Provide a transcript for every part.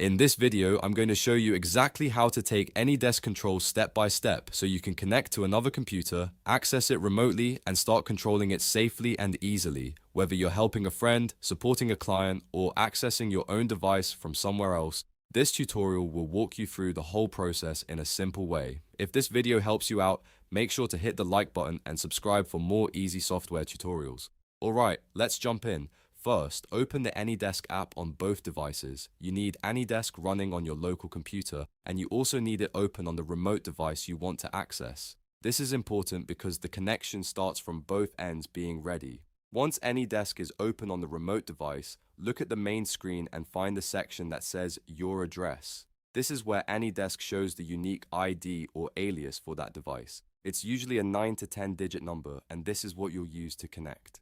In this video, I'm going to show you exactly how to take AnyDesk control step by step so you can connect to another computer, access it remotely, and start controlling it safely and easily, whether you're helping a friend, supporting a client, or accessing your own device from somewhere else. This tutorial will walk you through the whole process in a simple way. If this video helps you out, make sure to hit the like button and subscribe for more easy software tutorials. Alright, let's jump in. First, open the AnyDesk app on both devices. You need AnyDesk running on your local computer, and you also need it open on the remote device you want to access. This is important because the connection starts from both ends being ready. Once AnyDesk is open on the remote device, look at the main screen and find the section that says Your Address. This is where AnyDesk shows the unique ID or alias for that device. It's usually a 9 to 10 digit number, and this is what you'll use to connect.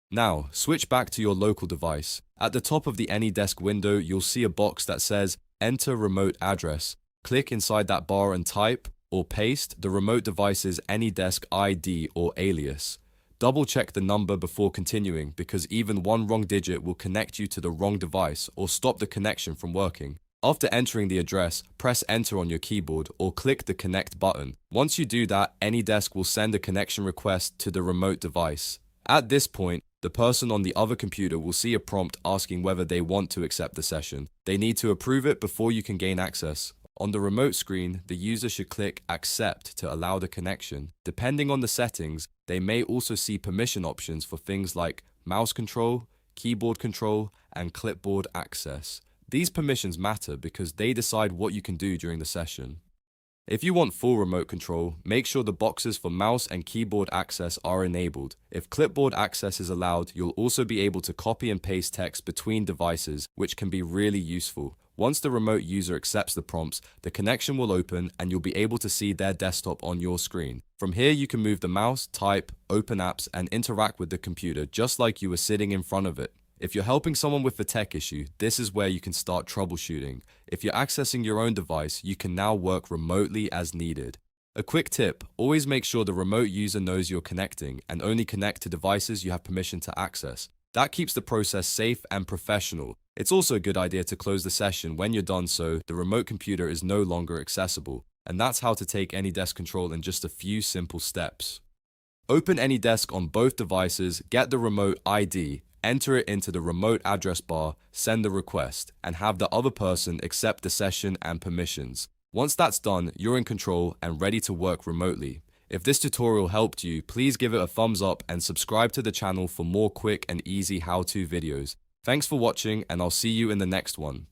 Now, switch back to your local device. At the top of the AnyDesk window, you'll see a box that says Enter Remote Address. Click inside that bar and type or paste the remote device's AnyDesk ID or alias. Double check the number before continuing because even one wrong digit will connect you to the wrong device or stop the connection from working. After entering the address, press Enter on your keyboard or click the Connect button. Once you do that, AnyDesk will send a connection request to the remote device. At this point, the person on the other computer will see a prompt asking whether they want to accept the session. They need to approve it before you can gain access. On the remote screen, the user should click Accept to allow the connection. Depending on the settings, they may also see permission options for things like mouse control, keyboard control, and clipboard access. These permissions matter because they decide what you can do during the session. If you want full remote control, make sure the boxes for mouse and keyboard access are enabled. If clipboard access is allowed, you'll also be able to copy and paste text between devices, which can be really useful. Once the remote user accepts the prompts, the connection will open and you'll be able to see their desktop on your screen. From here, you can move the mouse, type, open apps, and interact with the computer just like you were sitting in front of it. If you're helping someone with a tech issue, this is where you can start troubleshooting. If you're accessing your own device, you can now work remotely as needed. A quick tip, always make sure the remote user knows you're connecting and only connect to devices you have permission to access. That keeps the process safe and professional. It's also a good idea to close the session when you're done so the remote computer is no longer accessible. And that's how to take AnyDesk control in just a few simple steps. Open AnyDesk on both devices, get the remote ID, enter it into the remote address bar, send the request, and have the other person accept the session and permissions. Once that's done, you're in control and ready to work remotely. If this tutorial helped you, please give it a thumbs up and subscribe to the channel for more quick and easy how-to videos. Thanks for watching, and I'll see you in the next one.